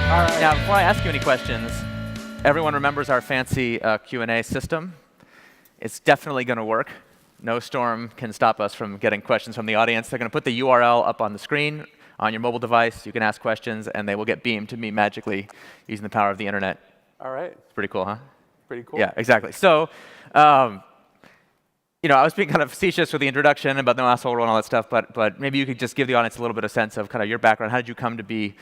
All right. Now, before I ask you any questions, everyone remembers our fancy Q&A system. It's definitely going to work. No storm can stop us from getting questions from the audience. They're going to put the URL up on the screen on your mobile device. You can ask questions, and they will get beamed to me magically using the power of the internet. All right. It's pretty cool, huh? Pretty cool. Yeah, exactly. So, I was being kind of facetious with the introduction about the asshole rule and all that stuff, but maybe you could just give the audience a little bit of sense of kind of your background. How did you come to be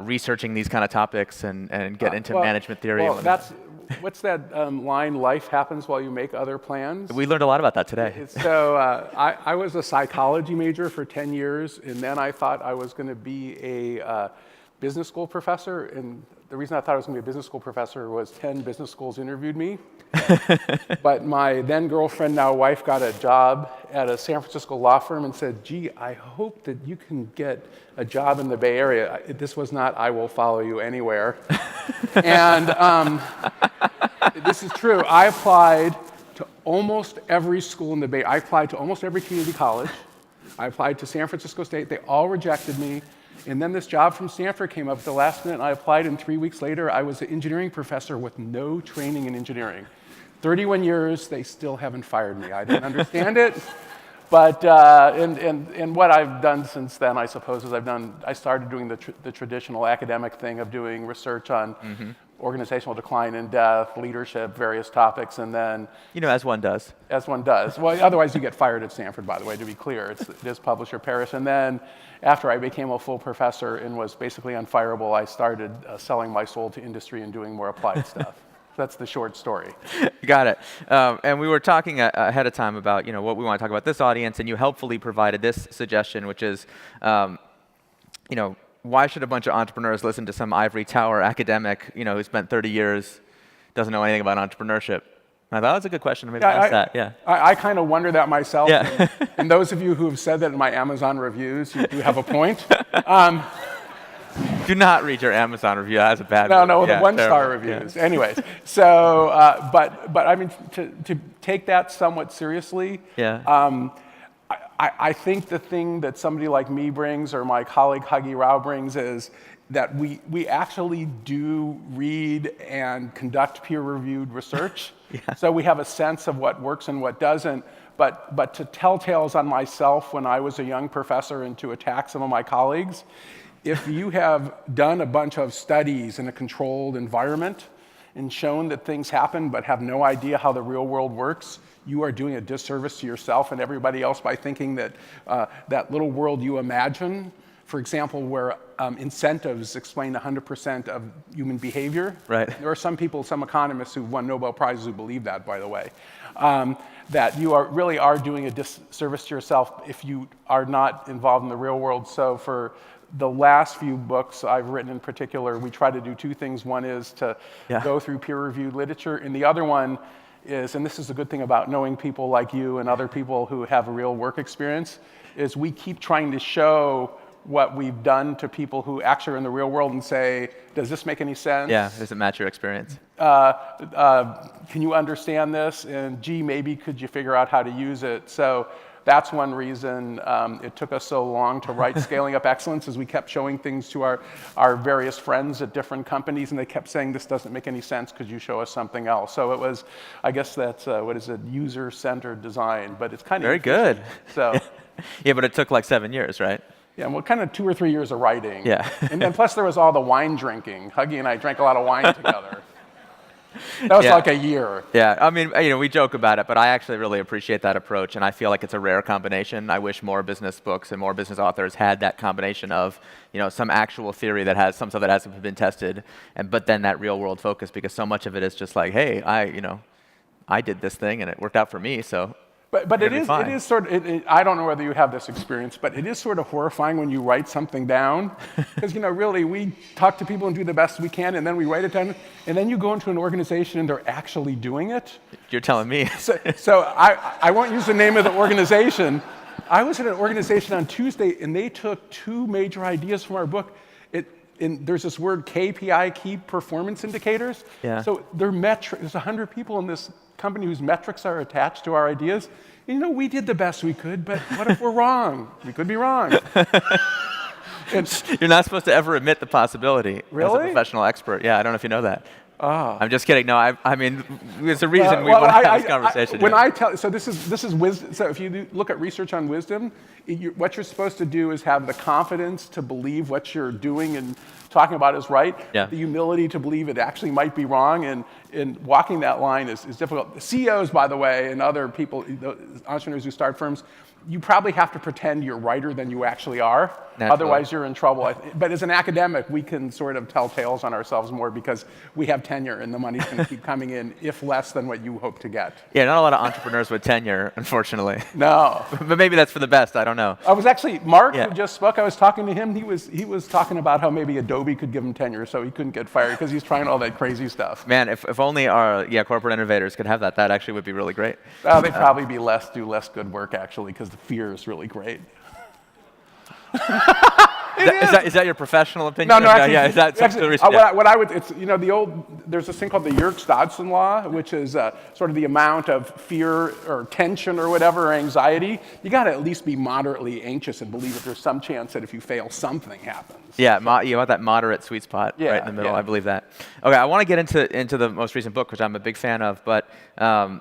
researching these kind of topics and get into management theory? Well, what's that line, life happens while you make other plans? We learned a lot about that today. So I was a psychology major for 10 years, and then I thought I was going to be a business school professor. And the reason I thought I was going to be a business school professor was 10 business schools interviewed me. But my then girlfriend, now wife, got a job at a San Francisco law firm and said, gee, I hope that you can get a job in the Bay Area. This was not, I will follow you anywhere. And this is true. I applied to almost every school in the Bay. I applied to almost every community college. I applied to San Francisco State. They all rejected me. And then this job from Stanford came up at the last minute, and I applied, and 3 weeks later, I was an engineering professor with no training in engineering. 31 years, they still haven't fired me. I didn't understand it. But, and what I've done since then, I suppose, is I started doing the traditional academic thing of doing research on organizational decline and death, leadership, various topics, and then... as one does. As one does. Well, otherwise you get fired at Stanford, by the way, to be clear. It is publish or perish. And then after I became a full professor and was basically unfireable, I started selling my soul to industry and doing more applied stuff. That's the short story. Got it. And we were talking ahead of time about what we want to talk about this audience, and you helpfully provided this suggestion, which is, why should a bunch of entrepreneurs listen to some ivory tower academic, who spent 30 years, doesn't know anything about entrepreneurship? I thought that was a good question. Maybe ask that. Yeah. I kind of wonder that myself. Yeah. And those of you who have said that in my Amazon reviews, you do have a point. Do not read your Amazon review. That has a bad No, the one-star reviews. Yeah. Anyways, so, but I mean, to take that somewhat seriously, I think the thing that somebody like me brings, or my colleague Huggy Rao brings, is that we actually do read and conduct peer-reviewed research. So we have a sense of what works and what doesn't. But to tell tales on myself when I was a young professor and to attack some of my colleagues, if you have done a bunch of studies in a controlled environment and shown that things happen but have no idea how the real world works, you are doing a disservice to yourself and everybody else by thinking that that little world you imagine, for example, where incentives explain 100% of human behavior. Right. There are some people, some economists who've won Nobel Prizes who believe that, by the way, that you really are doing a disservice to yourself if you are not involved in the real world. So for the last few books I've written in particular, we try to do two things. One is to go through peer-reviewed literature, and the other one is, and this is a good thing about knowing people like you and other people who have a real work experience, is we keep trying to show what we've done to people who actually are in the real world and say, does this make any sense? Yeah, does it match your experience? Can you understand this? And gee, maybe could you figure out how to use it? So that's one reason it took us so long to write Scaling Up Excellence, is we kept showing things to our various friends at different companies, and they kept saying, this doesn't make any sense, could you show us something else? So it was, I guess that's, what is it, user-centered design, but it's kind of very good. So, yeah, but it took like 7 years, right? Yeah, well, kind of 2 or 3 years of writing. Yeah. And then plus there was all the wine drinking. Huggy and I drank a lot of wine together. That was like a year. Yeah, I mean, we joke about it, but I actually really appreciate that approach, and I feel like it's a rare combination. I wish more business books and more business authors had that combination of, some actual theory that has some stuff that hasn't been tested, but then that real world focus, because so much of it is just like, hey, I did this thing and it worked out for me, so. But it is sort of, I don't know whether you have this experience, but it is sort of horrifying when you write something down. Because, really, we talk to people and do the best we can, and then we write it down, and then you go into an organization and they're actually doing it. You're telling me. So I won't use the name of the organization. I was at an organization on Tuesday, and they took 2 major ideas from our book. There's this word KPI, key performance indicators. Yeah. So their there's 100 people in this company whose metrics are attached to our ideas. And, we did the best we could, but what if we're wrong? We could be wrong. You're not supposed to ever admit the possibility as a Really? professional expert. Yeah, I don't know if you know that. Oh. I'm just kidding. No, I mean, there's a reason we want to have this conversation. When here. I tell, so this is wisdom. So if you look at research on wisdom, what you're supposed to do is have the confidence to believe what you're doing and talking about is right. Yeah. The humility to believe it actually might be wrong, and walking that line is difficult. CEOs, by the way, and other people, entrepreneurs who start firms, you probably have to pretend you're righter than you actually are. Naturally. Otherwise, you're in trouble. But as an academic, we can sort of tell tales on ourselves more because we have tenure and the money's going to keep coming in, if less than what you hope to get. Yeah, not a lot of entrepreneurs with tenure, unfortunately. No. But maybe that's for the best. I don't know. I was actually, Mark, Yeah. who just spoke, I was talking to him. He was talking about how maybe Adobe could give him tenure so he couldn't get fired because he's trying all that crazy stuff. Man, if only our corporate innovators could have that, that actually would be really great. They'd probably do less good work, actually, because the fear is really great. Is that your professional opinion? No, actually, yeah. Is that actually, what I would, it's, there's this thing called the Yerkes-Dodson law, which is sort of the amount of fear or tension or whatever, or anxiety. You got to at least be moderately anxious and believe that there's some chance that if you fail, something happens. Yeah, you want that moderate sweet spot right in the middle. Yeah. I believe that. Okay, I want to get into the most recent book, which I'm a big fan of. But one of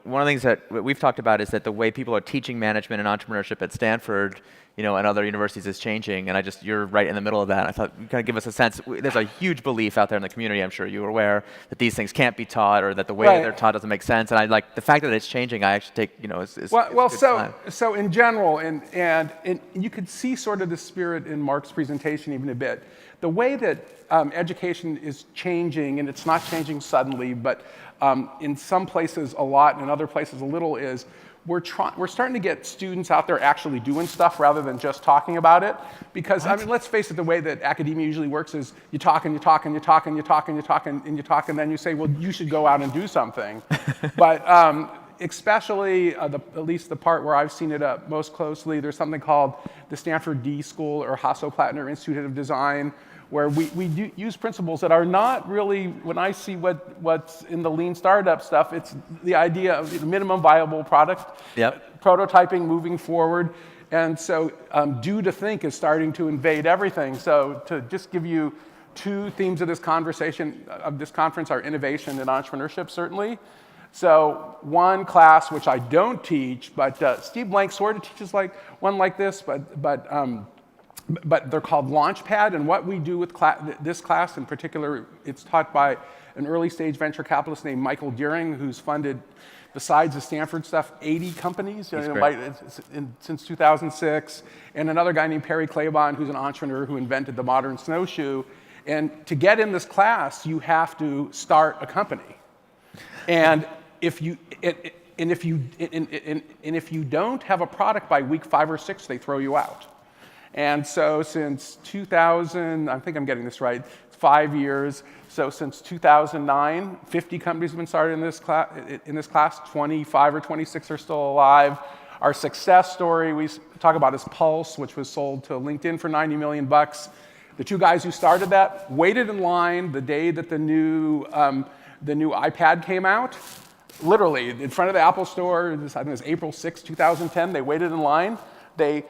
the things that we've talked about is that the way people are teaching management and entrepreneurship at Stanford, and other universities is changing, and you're right in the middle of that. I thought you kind of give us a sense. There's a huge belief out there in the community, I'm sure you're aware, that these things can't be taught or that the way that they're taught doesn't make sense. And I like the fact that it's changing. I actually take, So in general, and you could see sort of the spirit in Mark's presentation even a bit. The way that education is changing, and it's not changing suddenly, but in some places a lot, and in other places a little, is we're starting to get students out there actually doing stuff rather than just talking about it. Because, let's face it, the way that academia usually works is you talk and you talk and you talk and you talk and you talk and you talk, and then you say, well, you should go out and do something. But especially, at least the part where I've seen it most closely, there's something called the Stanford D School or Hasso-Plattner Institute of Design, where we do use principles that are not really, when I see what's in the lean startup stuff, it's the idea of the minimum viable product, prototyping, moving forward. And so do to think is starting to invade everything. So to just give you two themes of this conversation, of this conference, are innovation and entrepreneurship, certainly. So one class, which I don't teach, but Steve Blank sort of teaches one like this, but they're called Launchpad, and what we do with this class in particular, it's taught by an early stage venture capitalist named Michael Deering, who's funded, besides the Stanford stuff, 80 companies since 2006, and another guy named Perry Claiborne, who's an entrepreneur who invented the modern snowshoe. And to get in this class, you have to start a company. And if you don't have a product by week 5 or 6, they throw you out. And so since 2000, I think I'm getting this right, 5 years. So since 2009, 50 companies have been started in this class. 25 or 26 are still alive. Our success story we talk about is Pulse, which was sold to LinkedIn for $90 million. The two guys who started that waited in line the day that the new iPad came out. Literally, in front of the Apple store, I think it was April 6, 2010, they waited in line. They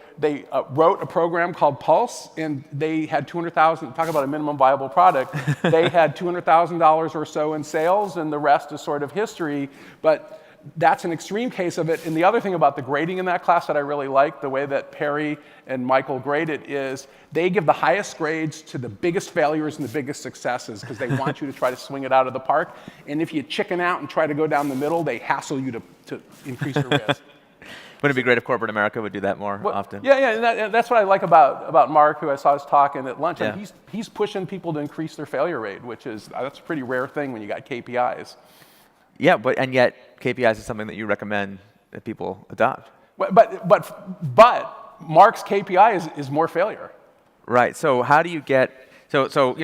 wrote a program called Pulse, and they had $200,000, talk about a minimum viable product, they had $200,000 or so in sales, and the rest is sort of history. But that's an extreme case of it. And the other thing about the grading in that class that I really like, the way that Perry and Michael grade it, is they give the highest grades to the biggest failures and the biggest successes, because they want you to try to swing it out of the park. And if you chicken out and try to go down the middle, they hassle you to increase your risk. Wouldn't it be great if corporate America would do that more often? Yeah, and that's what I like about Mark, who I saw us talking at lunch. Yeah. He's pushing people to increase their failure rate, that's a pretty rare thing when you got KPIs. Yeah, and yet KPIs is something that you recommend that people adopt. But Mark's KPI is more failure. Right. So how do you get? So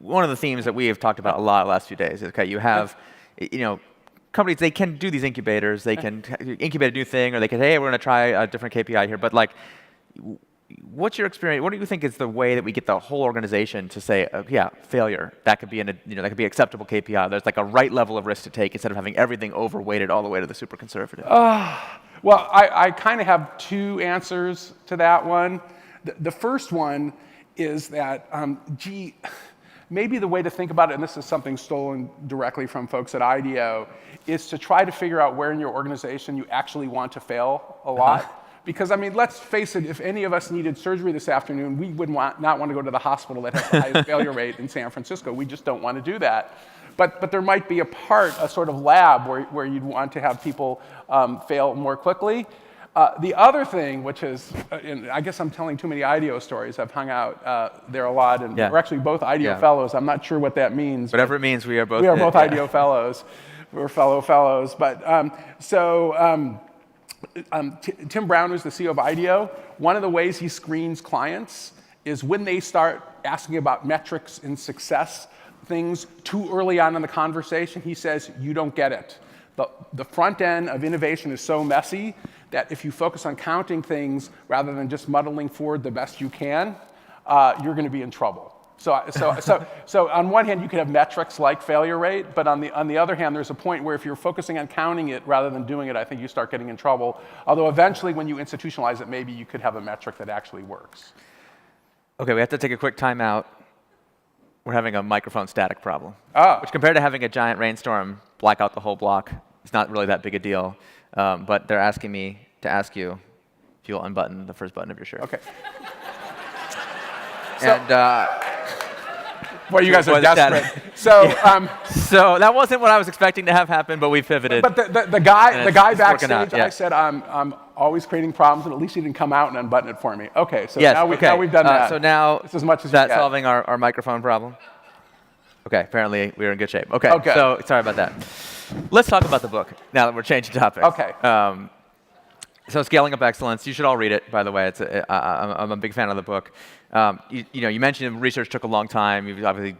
one of the themes that we have talked about a lot the last few days is you have companies, they can do these incubators, they can incubate a new thing, or they can say, hey, we're going to try a different KPI here. But what's your experience? What do you think is the way that we get the whole organization to say, failure, that could be that could be acceptable KPI. There's a right level of risk to take instead of having everything overweighted all the way to the super conservative. Well, I kind of have two answers to that one. The first one is that, gee, maybe the way to think about it, and this is something stolen directly from folks at IDEO, is to try to figure out where in your organization you actually want to fail a lot. Because, I mean, let's face it, if any of us needed surgery this afternoon, we would not want to go to the hospital that has the highest failure rate in San Francisco. We just don't want to do that. But there might be a sort of lab where you'd want to have people fail more quickly. The other thing, which is, and I guess I'm telling too many IDEO stories. I've hung out there a lot, and we're actually both IDEO fellows. I'm not sure what that means. Whatever it means, we are both. We are both IDEO fellows. We're fellow fellows. But Tim Brown, who's the CEO of IDEO, one of the ways he screens clients is when they start asking about metrics and success things too early on in the conversation, he says, you don't get it. The front end of innovation is so messy that if you focus on counting things rather than just muddling forward the best you can, you're going to be in trouble. So on one hand, you could have metrics like failure rate, but on the other hand, there's a point where if you're focusing on counting it rather than doing it, I think you start getting in trouble. Although eventually, when you institutionalize it, maybe you could have a metric that actually works. Okay, we have to take a quick time out. We're having a microphone static problem, which compared to having a giant rainstorm black out the whole block, it's not really that big a deal. But they're asking me to ask you if you'll unbutton the first button of your shirt. Okay. And well, you guys are desperate. So that wasn't what I was expecting to have happen, but we pivoted. But the guy backstage, out, I said, I'm always creating problems, and at least he didn't come out and unbutton it for me. Okay, so yes, now we've done that. So now, it's as much as is that you get. solving our microphone problem? Okay, apparently we're in good shape. Okay, so sorry about that. Let's talk about the book now that we're changing topics. Okay. So Scaling Up Excellence, you should all read it, by the way. I'm a big fan of the book. You mentioned research took a long time. You've obviously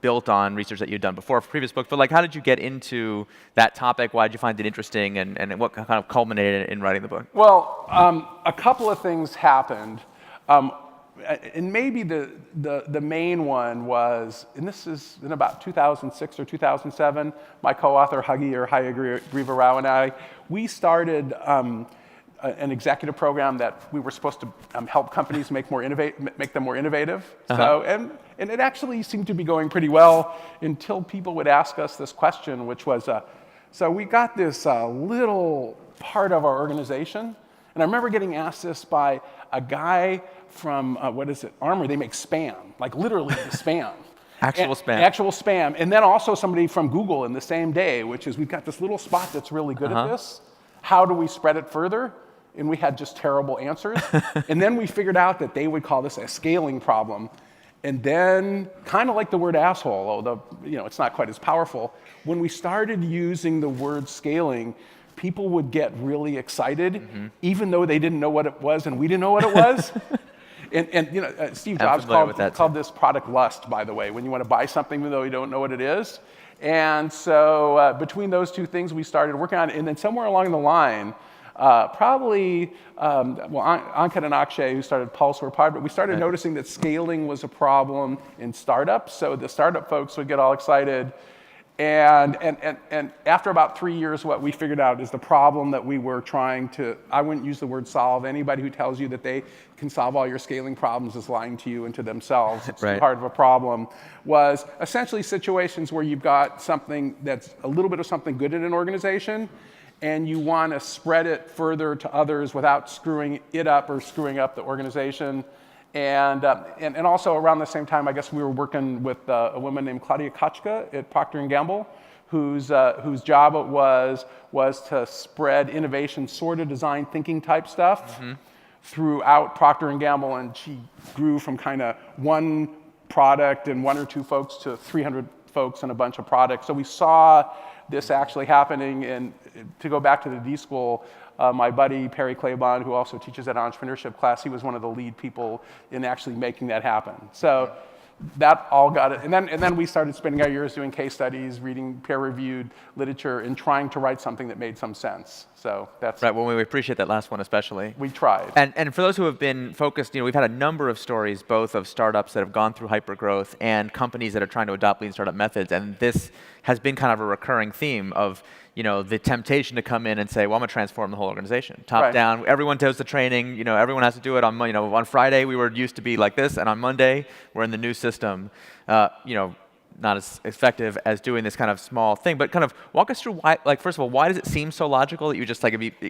built on research that you'd done before for previous books, but how did you get into that topic? Why did you find it interesting, and what kind of culminated in writing the book? Well, a couple of things happened. And maybe the main one was, and this is in about 2006 or 2007, my co-author Hagigriva Rao and I, we started an executive program that we were supposed to help companies make them more innovative. So, and it actually seemed to be going pretty well until people would ask us this question, which was, so we got this little part of our organization, and I remember getting asked this by a guy from, Armour. They make spam, like literally spam. Actual spam. Actual spam. And then also somebody from Google in the same day, which is, we've got this little spot that's really good at this. How do we spread it further? And we had just terrible answers. And then we figured out that they would call this a scaling problem. And then, kind of like the word asshole, although it's not quite as powerful, when we started using the word scaling, people would get really excited, even though they didn't know what it was and we didn't know what it was. And Steve Jobs called this product lust, by the way, when you want to buy something even though you don't know what it is. And so between those two things, we started working on it. And then somewhere along the line, Ankat and Akshay, who started Pulse, were part of it. We started noticing that scaling was a problem in startups. So the startup folks would get all excited. And after about 3 years, what we figured out is the problem that we were trying to, I wouldn't use the word solve. Anybody who tells you that they can solve all your scaling problems is lying to you and to themselves. It's part of a problem. Was essentially situations where you've got something that's a little bit of something good in an organization, and you want to spread it further to others without screwing it up or screwing up the organization. And also around the same time, I guess we were working with a woman named Claudia Kachka at Procter & Gamble, whose job it was to spread innovation, sort of design thinking type stuff throughout Procter & Gamble, and she grew from kind of one product and one or two folks to 300 folks and a bunch of products. So we saw this actually happening, and to go back to the D School, my buddy Perry Claiborne, who also teaches that entrepreneurship class, he was one of the lead people in actually making that happen. So that all got it. And then we started spending our years doing case studies, reading peer-reviewed literature, and trying to write something that made some sense. So that's right. Well, we appreciate that last one especially. We tried. And for those who have been focused, we've had a number of stories, both of startups that have gone through hypergrowth and companies that are trying to adopt lean startup methods. And this has been kind of a recurring theme of, the temptation to come in and say, well, I'm going to transform the whole organization. Top down, everyone does the training, everyone has to do it on Friday we were used to be like this, and on Monday we're in the new system, not as effective as doing this kind of small thing. But kind of walk us through why, first of all, why does it seem so logical that you just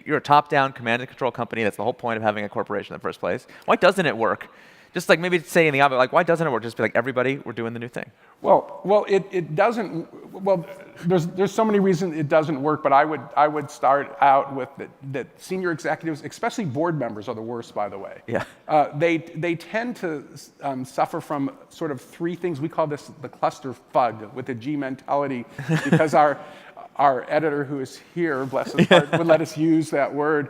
you're a top-down command and control company, that's the whole point of having a corporation in the first place. Why doesn't it work? Just maybe say in the opposite, why doesn't it work? Just be like, everybody, we're doing the new thing. Well, it doesn't. Well, there's so many reasons it doesn't work, but I would start out with that senior executives, especially board members, are the worst, by the way. Yeah. They tend to suffer from sort of three things. We call this the cluster FUD with the G mentality, because our editor, who is here, bless his heart, would let us use that word.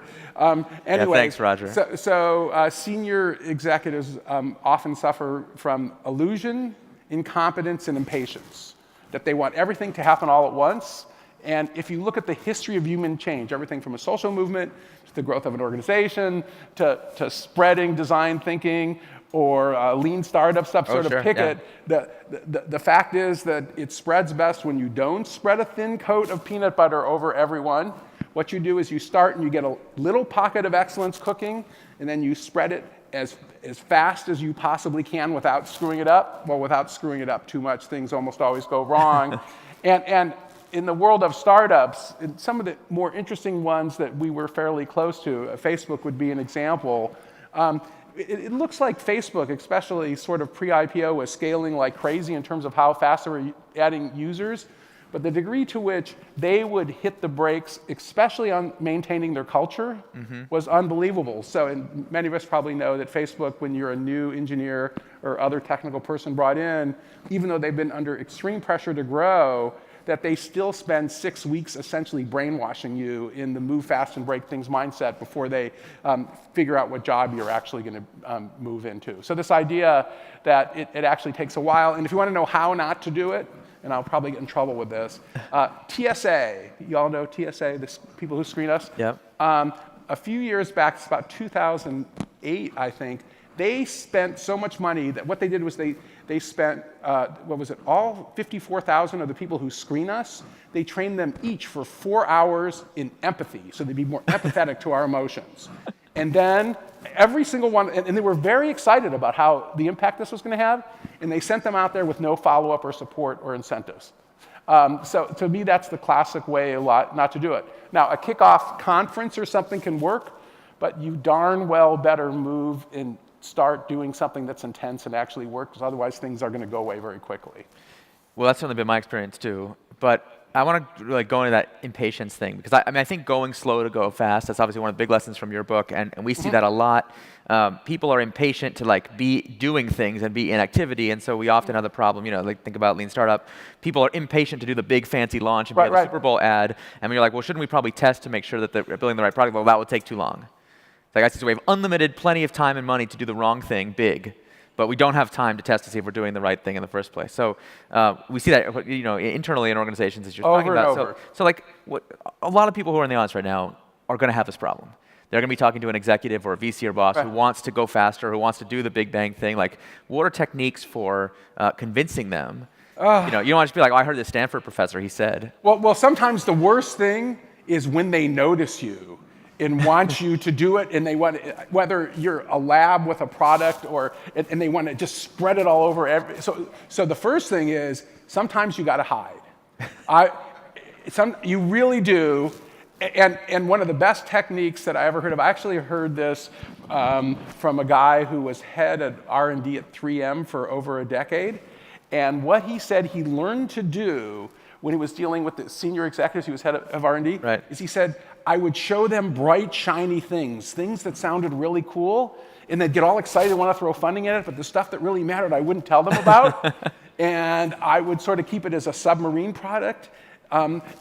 Anyway, thanks, Roger. So senior executives often suffer from illusion, incompetence, and impatience, that they want everything to happen all at once. And if you look at the history of human change, everything from a social movement to the growth of an organization to spreading design thinking or lean startup stuff, pick it. The fact is that it spreads best when you don't spread a thin coat of peanut butter over everyone. What you do is you start and you get a little pocket of excellence cooking, and then you spread it as fast as you possibly can without screwing it up. Well, without screwing it up too much, things almost always go wrong. and in the world of startups, some of the more interesting ones that we were fairly close to, Facebook would be an example. It looks like Facebook, especially sort of pre-IPO, was scaling like crazy in terms of how fast they were adding users. But the degree to which they would hit the brakes, especially on maintaining their culture, was unbelievable. So, and many of us probably know that Facebook, when you're a new engineer or other technical person brought in, even though they've been under extreme pressure to grow, that they still spend 6 weeks essentially brainwashing you in the move fast and break things mindset before they figure out what job you're actually going to move into. So this idea that it actually takes a while, and if you want to know how not to do it, and I'll probably get in trouble with this, TSA, you all know TSA, the people who screen us? Yep. A few years back, it's about 2008, I think, they spent so much money that what they did was they spent, all 54,000 of the people who screen us, they trained them each for 4 hours in empathy, so they'd be more empathetic to our emotions. And then every single one, and they were very excited about how the impact this was going to have, and they sent them out there with no follow-up or support or incentives. So to me, that's the classic way not to do it. Now, a kickoff conference or something can work, but you darn well better move and start doing something that's intense and actually work, because otherwise things are going to go away very quickly. Well, that's certainly been my experience too. But I want to really go into that impatience thing, because I think going slow to go fast, that's obviously one of the big lessons from your book, and we see that a lot. People are impatient to be doing things and be in activity, and so we often have the problem, think about Lean Startup. People are impatient to do the big fancy launch and be the Super Bowl ad, and you're like, well, shouldn't we probably test to make sure that they're building the right product? Well, that would take too long. It's like I say, we have unlimited, plenty of time and money to do the wrong thing big, but we don't have time to test to see if we're doing the right thing in the first place. So we see that internally in organizations, as you're talking about. So a lot of people who are in the audience right now are going to have this problem. They're going to be talking to an executive or a VC or boss who wants to go faster, who wants to do the big bang thing. What are techniques for convincing them? You don't want to just be like, oh, I heard this Stanford professor, he said. Well, sometimes the worst thing is when they notice you and want you to do it, and they want, whether you're a lab with a product and they want to just spread it all over. So the first thing is, sometimes you got to hide. You really do. And one of the best techniques that I ever heard of, I actually heard this from a guy who was head of R&D at 3M for over a decade. And what he said he learned to do when he was dealing with the senior executives, he was head of R&D, is he said, I would show them bright, shiny things that sounded really cool, and they'd get all excited and want to throw funding in it, but the stuff that really mattered, I wouldn't tell them about. And I would sort of keep it as a submarine product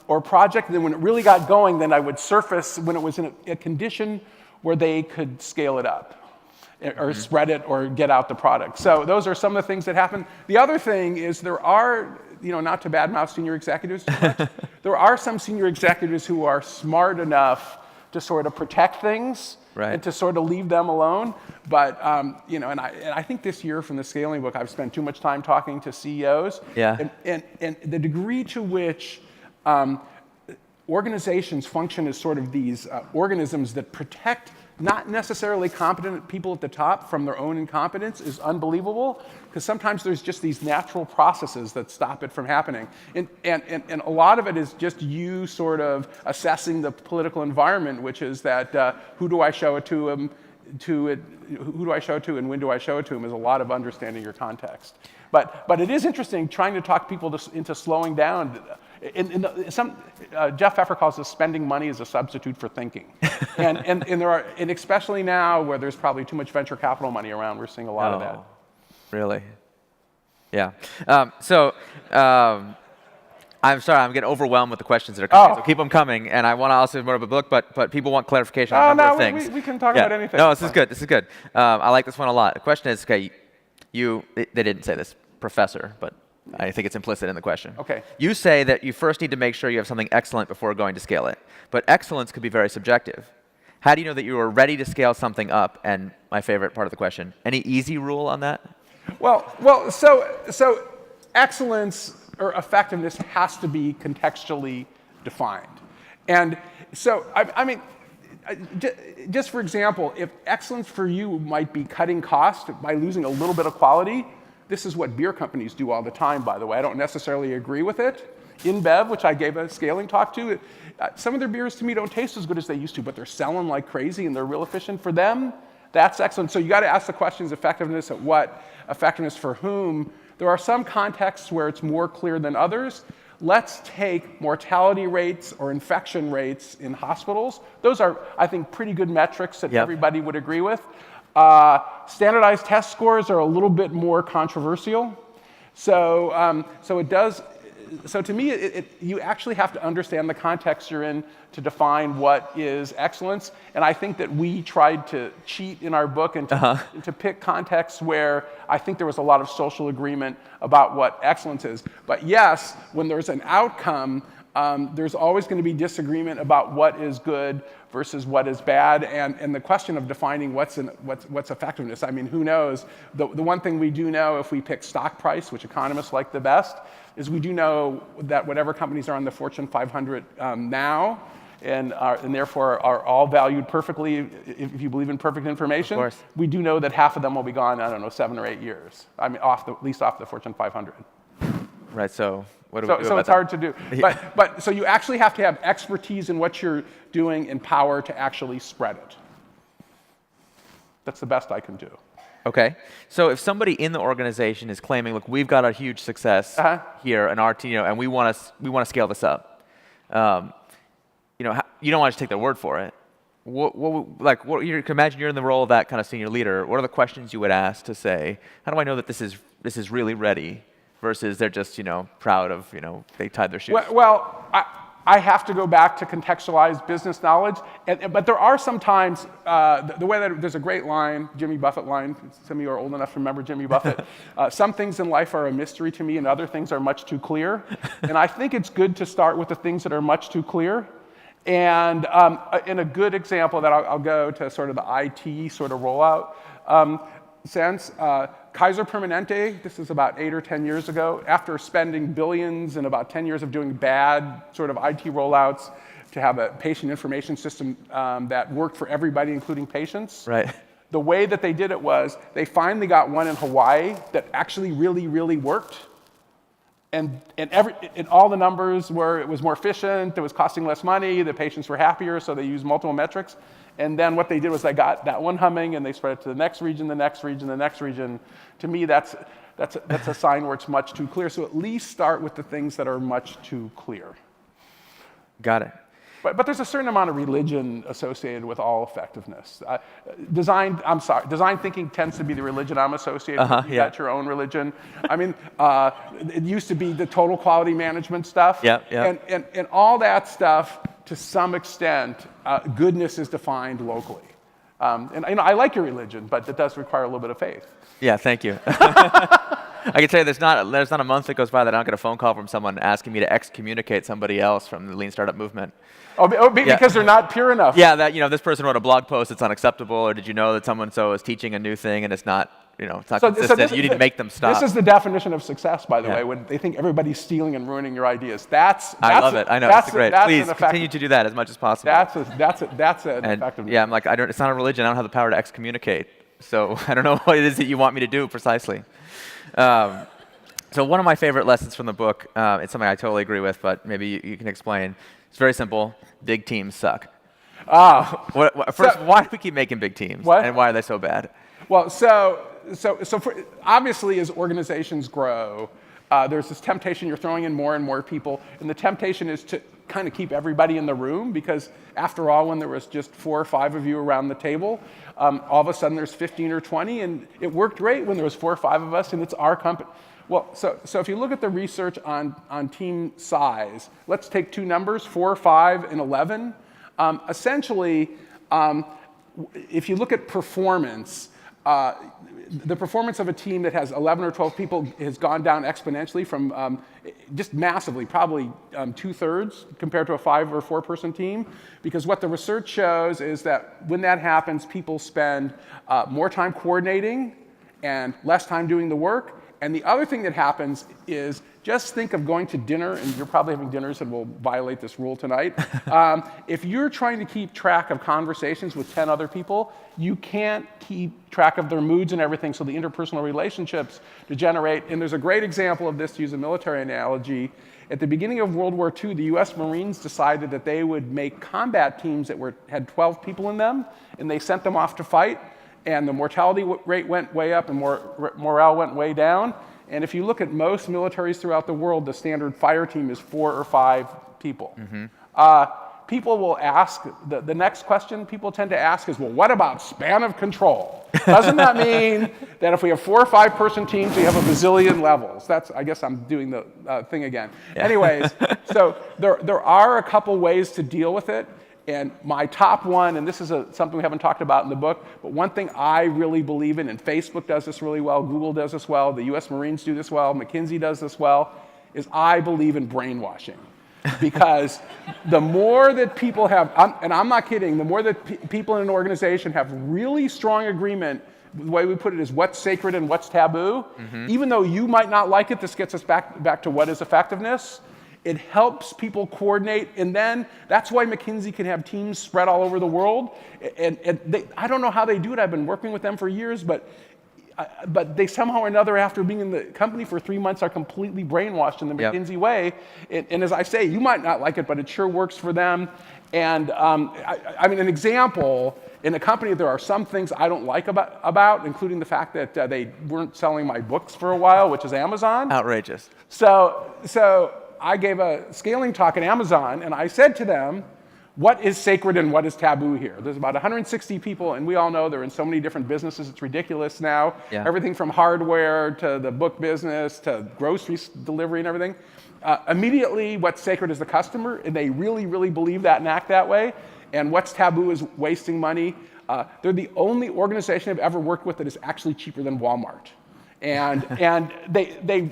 or project. And then when it really got going, then I would surface when it was in a condition where they could scale it up or spread it or get out the product. So those are some of the things that happen. The other thing is there are, not to badmouth senior executives too much, there are some senior executives who are smart enough to sort of protect things and to sort of leave them alone. But you know, and I think this year from the scaling book, I've spent too much time talking to CEOs. Yeah. And the degree to which organizations function as sort of these organisms that protect not necessarily competent people at the top from their own incompetence is unbelievable, because sometimes there's just these natural processes that stop it from happening. And a lot of it is just you sort of assessing the political environment, which is that who do I show it to, who do I show it to, and when do I show it to them, is a lot of understanding your context. But it is interesting trying to talk people into slowing down. Jeff Pfeffer calls this spending money as a substitute for thinking, and especially now where there's probably too much venture capital money around, we're seeing a lot of that. Really? Yeah. I'm sorry, I'm getting overwhelmed with the questions that are coming. So keep them coming, and I want to also more of a book, but people want clarification on a number of things. We can talk about anything. No, this is good. This is good. I like this one a lot. The question is, okay, they didn't say this, professor, but I think it's implicit in the question. Okay. You say that you first need to make sure you have something excellent before going to scale it. But excellence could be very subjective. How do you know that you are ready to scale something up? And my favorite part of the question, any easy rule on that? Well, so excellence or effectiveness has to be contextually defined. And so, I mean, just for example, if excellence for you might be cutting cost by losing a little bit of quality, this is what beer companies do all the time, by the way. I don't necessarily agree with it. InBev, which I gave a scaling talk to, some of their beers to me don't taste as good as they used to, but they're selling like crazy and they're real efficient. For them, that's excellent. So you got to ask the questions: effectiveness at what? Effectiveness for whom? There are some contexts where it's more clear than others. Let's take mortality rates or infection rates in hospitals. Those are, I think, pretty good metrics that everybody would agree with. Standardized test scores are a little bit more controversial. So to me, you actually have to understand the context you're in to define what is excellence. And I think that we tried to cheat in our book and to pick contexts where I think there was a lot of social agreement about what excellence is. But yes, when there's an outcome, there's always going to be disagreement about what is good versus what is bad, and the question of defining what's effectiveness. I mean, who knows? The one thing we do know, if we pick stock price, which economists like the best, is we do know that whatever companies are on the Fortune 500 now, and therefore are all valued perfectly, if you believe in perfect information, of course, we do know that half of them will be gone, I don't know, 7 or 8 years. I mean, at least off the Fortune 500. Right, so what do we do So about it's hard to do. But so you actually have to have expertise in what you're doing and power to actually spread it. That's the best I can do. Okay, so if somebody in the organization is claiming, look, we've got a huge success here in our team, and we want to scale this up, you don't want to take their word for it. You can imagine you're in the role of that kind of senior leader. What are the questions you would ask to say, how do I know that this is really ready? Versus they're just, proud of, they tied their shoes. Well, I have to go back to contextualize business knowledge, but there are sometimes, the way that there's a great line, Jimmy Buffett line, some of you are old enough to remember Jimmy Buffett, some things in life are a mystery to me and other things are much too clear. And I think it's good to start with the things that are much too clear. And in a good example that I'll go to sort of the IT sort of rollout sense, Kaiser Permanente, this is about 8 or 10 years ago, after spending billions and about 10 years of doing bad sort of IT rollouts to have a patient information system that worked for everybody, including patients. Right. The way that they did it was they finally got one in Hawaii that actually really, really worked. And all the numbers were, it was more efficient, it was costing less money, the patients were happier, so they used multiple metrics. And then what they did was they got that one humming and they spread it to the next region, the next region, the next region. To me, that's a sign where it's much too clear. So at least start with the things that are much too clear. Got it. But there's a certain amount of religion associated with all effectiveness. Design thinking tends to be the religion I'm associated with. You got your own religion. I mean, it used to be the total quality management stuff. And all that stuff, to some extent, goodness is defined locally. And I like your religion, but it does require a little bit of faith. Yeah, thank you. I can tell you there's not a month that goes by that I don't get a phone call from someone asking me to excommunicate somebody else from the lean startup movement. Because they're not pure enough. Yeah, that this person wrote a blog post that's unacceptable, or did you know that so is teaching a new thing and it's not it's not consistent. You need to make them stop. This is the definition of success, by the way, when they think everybody's stealing and ruining your ideas. I love it. I know, it's great. Please continue to do that as much as possible. That's an effective. Yeah, I'm like, it's not a religion. I don't have the power to excommunicate. So I don't know what it is that you want me to do precisely. So one of my favorite lessons from the book, it's something I totally agree with, but maybe you can explain. It's very simple. Big teams suck. First, why do we keep making big teams? What? And why are they so bad? Well, obviously, as organizations grow, there's this temptation. You're throwing in more and more people, and the temptation is to kind of keep everybody in the room, because after all, when there was just 4 or 5 of you around the table, all of a sudden there's 15 or 20, and it worked great when there was 4 or 5 of us, and it's our company. Well, so if you look at the research on team size, let's take 2 numbers, 4, 5, and 11. Essentially, if you look at performance, the performance of a team that has 11 or 12 people has gone down exponentially from just massively, probably 2/3 compared to a 5 or 4 person team. Because what the research shows is that when that happens, people spend more time coordinating and less time doing the work. And the other thing that happens is, just think of going to dinner, and you're probably having dinners that will violate this rule tonight. If you're trying to keep track of conversations with 10 other people, you can't keep track of their moods and everything, so the interpersonal relationships degenerate. And there's a great example of this, to use a military analogy. At the beginning of World War II, the US Marines decided that they would make combat teams that had 12 people in them, and they sent them off to fight. And the mortality rate went way up and morale went way down. And if you look at most militaries throughout the world, the standard fire team is 4 or 5 people. People will ask, the next question people tend to ask is, well, what about span of control? Doesn't that mean that if we have 4 or 5 person teams, we have a bazillion levels? I guess I'm doing the thing again. Yeah. Anyways, so there are a couple ways to deal with it. And my top one, and this is something we haven't talked about in the book, but one thing I really believe in, and Facebook does this really well, Google does this well, the US Marines do this well, McKinsey does this well, is I believe in brainwashing. Because the more that people have, and I'm not kidding, the more that people in an organization have really strong agreement, the way we put it is what's sacred and what's taboo, even though you might not like it, this gets us back to what is effectiveness. It helps people coordinate, and then that's why McKinsey can have teams spread all over the world. And I don't know how they do it. I've been working with them for years, but they somehow or another, after being in the company for 3 months, are completely brainwashed in the McKinsey way. And as I say, you might not like it, but it sure works for them. And I mean, an example, in a company, there are some things I don't like about, including the fact that they weren't selling my books for a while, which is Amazon. Outrageous. So I gave a scaling talk at Amazon, and I said to them, what is sacred and what is taboo here? There's about 160 people, and we all know they're in so many different businesses, it's ridiculous now. Yeah. Everything from hardware to the book business to grocery delivery and everything. Immediately, what's sacred is the customer, and they really, really believe that and act that way. And what's taboo is wasting money. They're the only organization I've ever worked with that is actually cheaper than Walmart. And they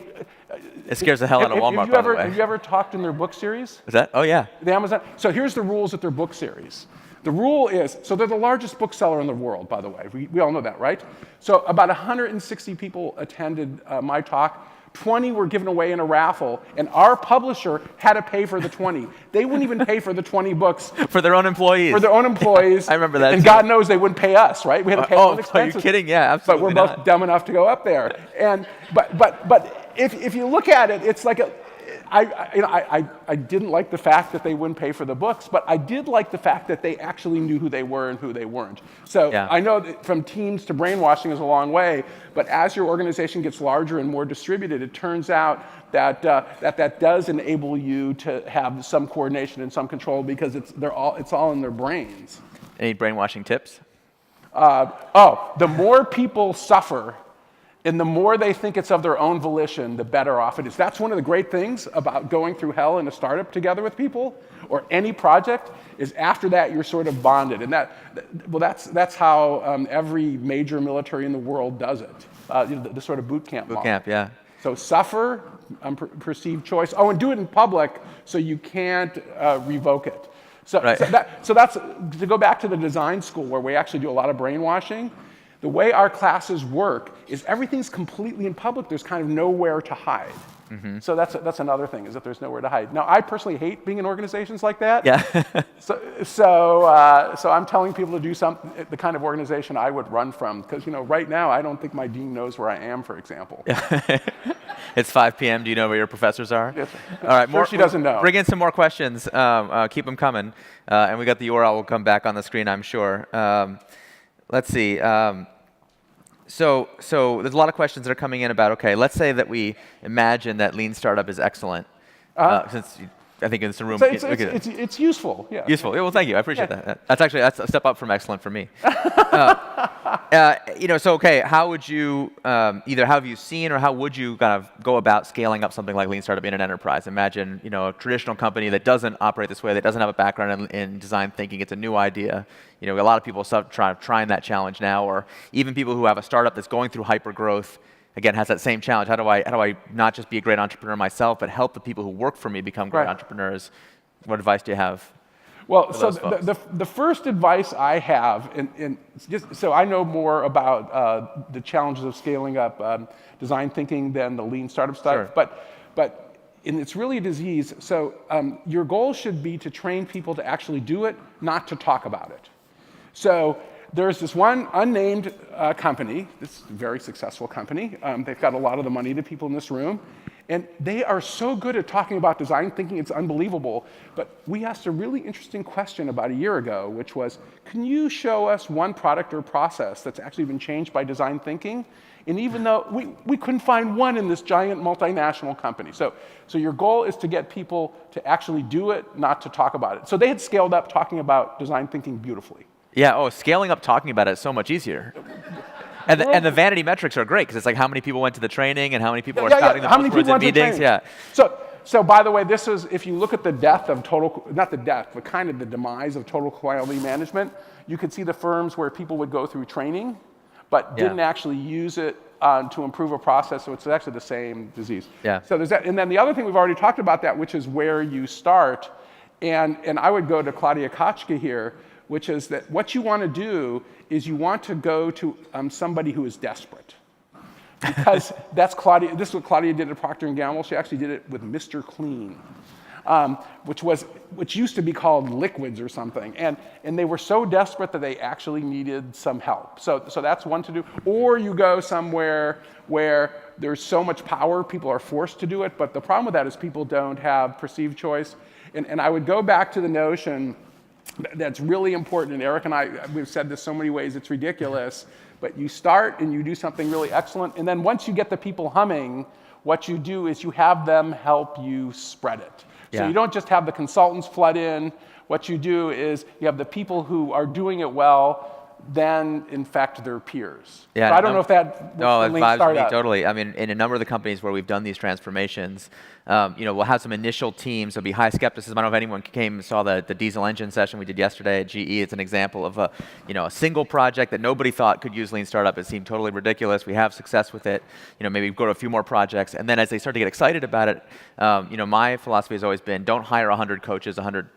it scares the hell out of Walmart, by the way. Have you ever talked in their book series? Is that? Oh, yeah. The Amazon. So here's the rules at their book series. The rule is, so they're the largest bookseller in the world, by the way. We all know that, right? So about 160 people attended my talk. 20 were given away in a raffle, and our publisher had to pay for the 20. They wouldn't even pay for the 20 books. For their own employees. For their own employees. I remember that. And too. God knows they wouldn't pay us, right? We had to pay our own expenses. Are you kidding? Yeah, absolutely. But we're both dumb enough to go up there. And but if you look at it, it's like I didn't like the fact that they wouldn't pay for the books, but I did like the fact that they actually knew who they were and who they weren't. So yeah. I know that from teams to brainwashing is a long way, but as your organization gets larger and more distributed, it turns out that that does enable you to have some coordination and some control because it's all in their brains. Any brainwashing tips? The more people suffer, and the more they think it's of their own volition, the better off it is. That's one of the great things about going through hell in a startup together with people, or any project, is after that you're sort of bonded. And that's how every major military in the world does it. The sort of boot camp model. Boot camp, yeah. So suffer, perceived choice. Oh, and do it in public so you can't revoke it. So, right. so that's, to go back to the design school where we actually do a lot of brainwashing, the way our classes work is everything's completely in public. There's kind of nowhere to hide. Mm-hmm. So that's another thing, is that there's nowhere to hide. Now, I personally hate being in organizations like that. Yeah. So I'm telling people to do the kind of organization I would run from, because right now I don't think my dean knows where I am, for example. Yeah. It's 5 p.m. Do you know where your professors are? Yes. All right, Sure, she doesn't know. Bring in some more questions. Keep them coming, and we got the URL. Will come back on the screen, I'm sure. Let's see. So there's a lot of questions that are coming in about, okay, let's say that we imagine that lean startup is excellent. Since I think in this room, so it's useful. Yeah. Useful. Yeah, well, thank you. I appreciate that. That's a step up from excellent for me. So okay, how would you either have you seen or how would you kind of go about scaling up something like lean startup in an enterprise? Imagine a traditional company that doesn't operate this way, that doesn't have a background in design thinking. It's a new idea. A lot of people trying that challenge now, or even people who have a startup that's going through hyper growth. Again, has that same challenge. How do I not just be a great entrepreneur myself, but help the people who work for me become great entrepreneurs? What advice do you have? Well, so the first advice I have, and just so I know more about the challenges of scaling up design thinking than the lean startup stuff, sure. but it's really a disease. So your goal should be to train people to actually do it, not to talk about it. So there's this one unnamed company, this very successful company. They've got a lot of the money, the people in this room. And they are so good at talking about design thinking, it's unbelievable. But we asked a really interesting question about a year ago, which was, can you show us one product or process that's actually been changed by design thinking? And even though we couldn't find one in this giant multinational company. So your goal is to get people to actually do it, not to talk about it. So they had scaled up talking about design thinking beautifully. Yeah, scaling up talking about it is so much easier. And the vanity metrics are great, because it's like how many people went to the training and how many people are spouting the buzzwords in meetings. Yeah. So by the way, this is, if you look at the death of not the death, but kind of the demise of total quality management, you could see the firms where people would go through training, but didn't actually use it to improve a process, so it's actually the same disease. Yeah. So there's that, and then the other thing we've already talked about that, which is where you start, and I would go to Claudia Kochka here, which is that what you want to do is you want to go to somebody who is desperate. Because that's Claudia, this is what Claudia did at Procter & Gamble. She actually did it with Mr. Clean, which used to be called Liquids or something. And they were so desperate that they actually needed some help. So that's one to do. Or you go somewhere where there's so much power, people are forced to do it. But the problem with that is people don't have perceived choice. And I would go back to the notion that's really important, and Eric and I, we've said this so many ways, it's ridiculous, but you start and you do something really excellent, and then once you get the people humming, what you do is you have them help you spread it. Yeah. So you don't just have the consultants flood in, what you do is you have the people who are doing it well, then infect their peers. Yeah, so I don't know if that it link vibes started me out. totally. I mean, in a number of the companies where we've done these transformations, we'll have some initial teams. There'll be high skepticism. I don't know if anyone came and saw the diesel engine session we did yesterday at GE. It's an example of a single project that nobody thought could use lean startup. It seemed totally ridiculous. We have success with it. Maybe go to a few more projects, and then as they start to get excited about it, my philosophy has always been: don't hire 100 coaches, 100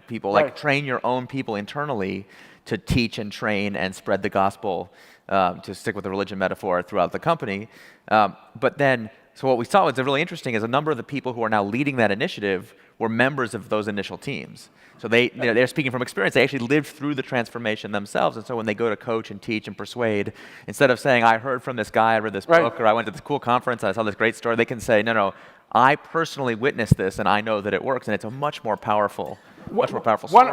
people. Right. Like, train your own people internally to teach and train and spread the gospel, to stick with the religion metaphor, throughout the company. But then, so what we saw was really interesting is a number of the people who are now leading that initiative were members of those initial teams. So they're speaking from experience. They actually lived through the transformation themselves. And so when they go to coach and teach and persuade, instead of saying, I heard from this guy, I read this book, or I went to this cool conference, I saw this great story, they can say, no, I personally witnessed this and I know that it works. And it's a much more powerful story.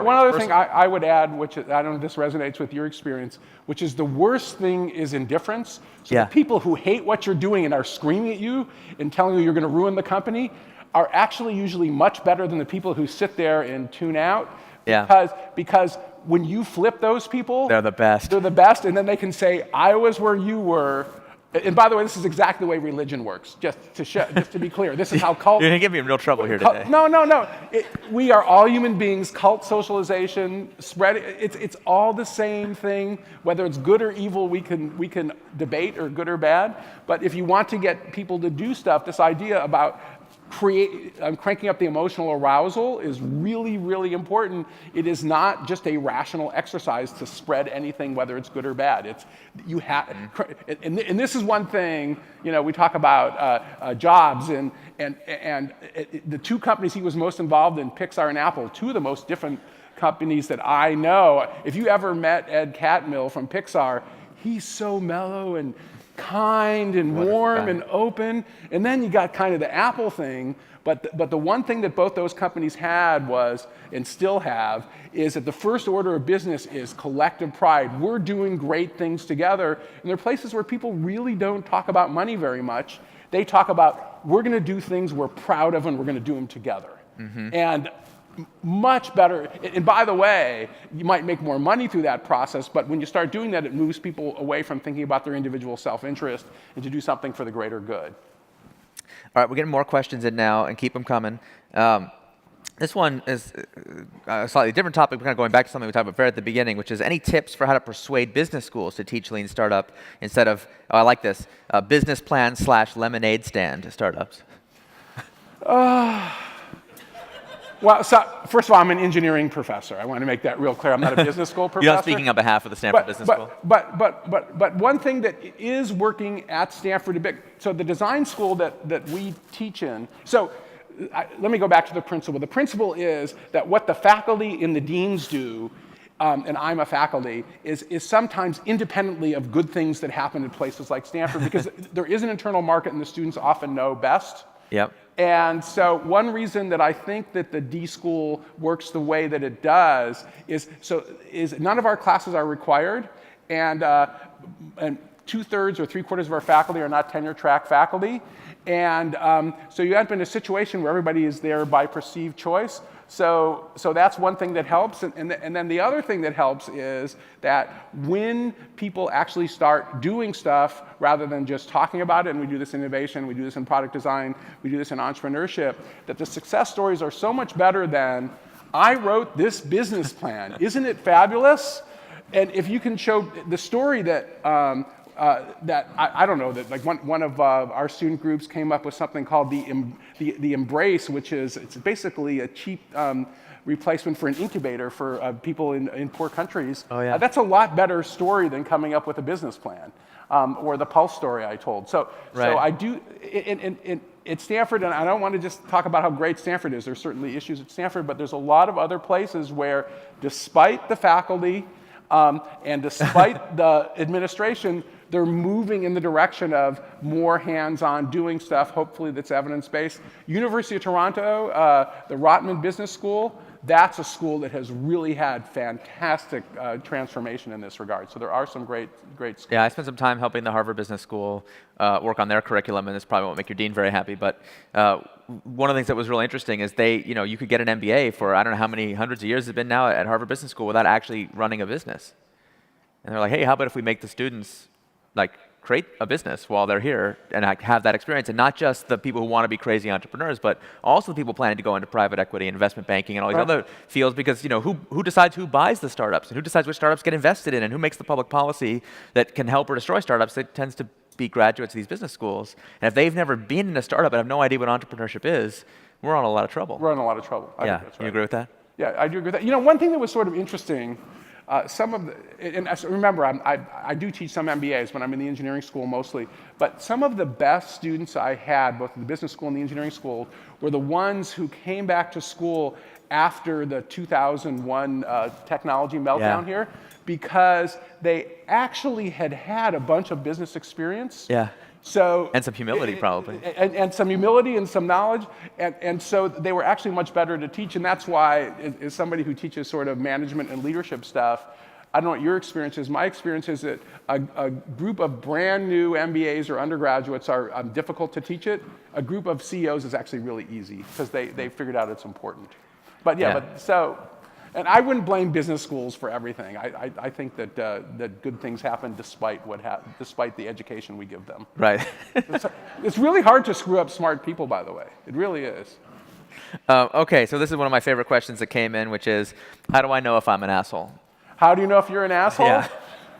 One other thing I would add, which I don't know if this resonates with your experience, which is the worst thing is indifference. So the people who hate what you're doing and are screaming at you and telling you you're going to ruin the company are actually usually much better than the people who sit there and tune out. Because when you flip those people, they're the best. They're the best, and then they can say, I was where you were, And by the way, this is exactly the way religion works. Just to be clear, this is how cult. You're gonna get me in real trouble here today. No. We are all human beings. Cult socialization, spread. It's all the same thing. Whether it's good or evil, we can debate, or good or bad. But if you want to get people to do stuff, this idea about cranking up the emotional arousal is really, really important. It is not just a rational exercise to spread anything, whether it's good or bad. And this is one thing. We talk about Jobs and the two companies he was most involved in, Pixar and Apple, two of the most different companies that I know. If you ever met Ed Catmull from Pixar, he's so mellow and kind and warm and open. And then you got kind of the Apple thing. But the one thing that both those companies had was, and still have, is that the first order of business is collective pride. We're doing great things together. And there are places where people really don't talk about money very much. They talk about, we're going to do things we're proud of and we're going to do them together. Mm-hmm. And much better. And by the way, you might make more money through that process, but when you start doing that, it moves people away from thinking about their individual self-interest and to do something for the greater good. All right, we're getting more questions in now, and keep them coming. This one is a slightly different topic. We're kind of going back to something we talked about very at the beginning, which is any tips for how to persuade business schools to teach lean startup instead of, I like this, business plan / lemonade stand startups? Well, so first of all, I'm an engineering professor. I want to make that real clear. I'm not a business school professor. You're not speaking on behalf of the Stanford Business School? But one thing that is working at Stanford a bit, so the design school that we teach in, let me go back to the principle. The principle is that what the faculty and the deans do, and I'm a faculty, is sometimes independently of good things that happen in places like Stanford, because there is an internal market and the students often know best. Yep. And so one reason that I think that the D School works the way that it does is none of our classes are required, and 2/3 or 3/4 of our faculty are not tenure track faculty. And so you end up in a situation where everybody is there by perceived choice. So that's one thing that helps. And then the other thing that helps is that when people actually start doing stuff rather than just talking about it, and we do this in innovation, we do this in product design, we do this in entrepreneurship, that the success stories are so much better than, I wrote this business plan. Isn't it fabulous? And if you can show the story that, I don't know, that like one of our student groups came up with something called the Embrace, which is, it's basically a cheap replacement for an incubator for people in poor countries. Oh, yeah. That's a lot better story than coming up with a business plan, or the Pulse story I told. So I do, at Stanford, and I don't want to just talk about how great Stanford is. There's certainly issues at Stanford, but there's a lot of other places where, despite the faculty and despite the administration, they're moving in the direction of more hands-on doing stuff, hopefully that's evidence-based. University of Toronto, the Rotman Business School, that's a school that has really had fantastic transformation in this regard. So there are some great schools. Yeah, I spent some time helping the Harvard Business School work on their curriculum, and this probably won't make your dean very happy, but one of the things that was really interesting is you could get an MBA for, I don't know how many hundreds of years it's been now at Harvard Business School without actually running a business. And they're like, hey, how about if we make the students create a business while they're here and have that experience, and not just the people who want to be crazy entrepreneurs, but also the people planning to go into private equity, investment banking, and all these other fields, because who decides who buys the startups, and who decides which startups get invested in, and who makes the public policy that can help or destroy startups? It tends to be graduates of these business schools. And if they've never been in a startup and have no idea what entrepreneurship is, we're in a lot of trouble. We're in a lot of trouble. I think that's right. You agree with that? Yeah, I do agree with that. One thing that was sort of interesting, remember, I do teach some MBAs when I'm in the engineering school mostly, but some of the best students I had, both in the business school and the engineering school, were the ones who came back to school after the 2001 technology meltdown here, because they actually had a bunch of business experience. Yeah. So, and some humility, probably. And some humility and some knowledge. And so they were actually much better to teach. And that's why, as somebody who teaches sort of management and leadership stuff, I don't know what your experience is. My experience is that a group of brand new MBAs or undergraduates are difficult to teach it. A group of CEOs is actually really easy because they figured out it's important. But And I wouldn't blame business schools for everything. I think that that good things happen despite despite the education we give them. Right. It's really hard to screw up smart people, by the way. It really is. Okay, so this is one of my favorite questions that came in, which is, how do I know if I'm an asshole? How do you know if you're an asshole? Yeah.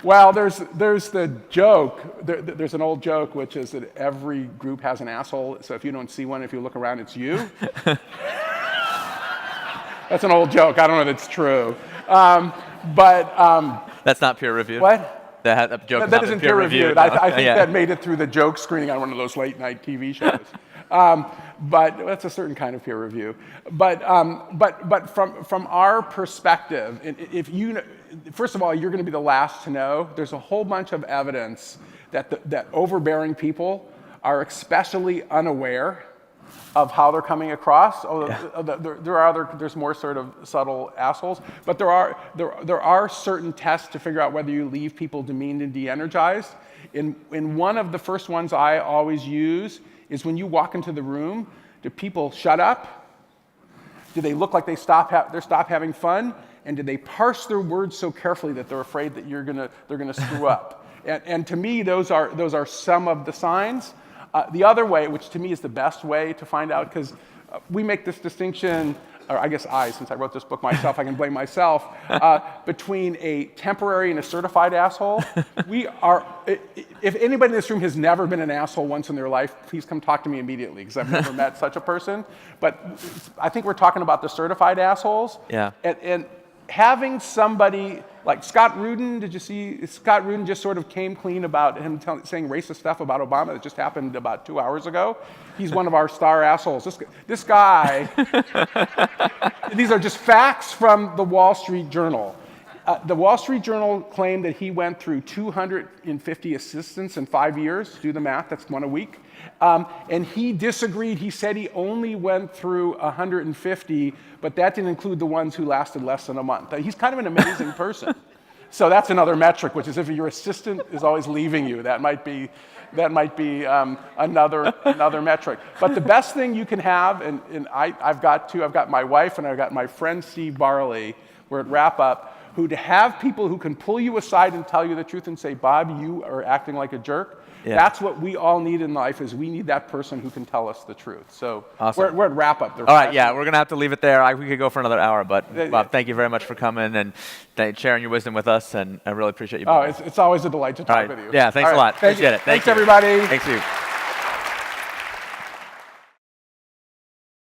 Well, there's the joke. There's an old joke, which is that every group has an asshole. So if you don't see one, if you look around, it's you. That's an old joke. I don't know if it's true. That's not peer reviewed? What? That joke That isn't peer reviewed. I think that made it through the joke screening on one of those late night TV shows. But that's a certain kind of peer review. But from our perspective, if you first of all, you're going to be the last to know. There's a whole bunch of evidence that overbearing people are especially unaware of how they're coming across. There's more sort of subtle assholes, but there are certain tests to figure out whether you leave people demeaned and de-energized. In one of the first ones I always use is when you walk into the room, do people shut up? Do they look like they stop having fun? And do they parse their words so carefully that they're afraid that they're gonna screw up? And to me, those are some of the signs. The other way, which to me is the best way to find out, because we make this distinction, or I guess since I wrote this book myself, I can blame myself, between a temporary and a certified asshole. If anybody in this room has never been an asshole once in their life, please come talk to me immediately, because I've never met such a person. But I think we're talking about the certified assholes. Yeah. And having somebody like Scott Rudin, did you see? Scott Rudin just sort of came clean about him saying racist stuff about Obama that just happened about 2 hours ago. He's one of our star assholes. This guy, these are just facts from the Wall Street Journal. The Wall Street Journal claimed that he went through 250 assistants in 5 years. Do the math, that's one a week. And he disagreed. He said he only went through 150, but that didn't include the ones who lasted less than a month. He's kind of an amazing person. So that's another metric, which is if your assistant is always leaving you, that might be another metric. But the best thing you can have, and I've got my wife and I've got my friend Steve Barley, we're at Wrap Up, who to have people who can pull you aside and tell you the truth and say, Bob, you are acting like a jerk. Yeah. That's what we all need in life, is we need that person who can tell us the truth. So awesome. we're at Wrap Up. All right, yeah, we're going to have to leave it there. We could go for another hour, but Bob, thank you very much for coming and sharing your wisdom with us, and I really appreciate you being here. It's always a delight to talk with you. Yeah, thanks a lot. Appreciate it. Thanks, everybody. Thanks, you.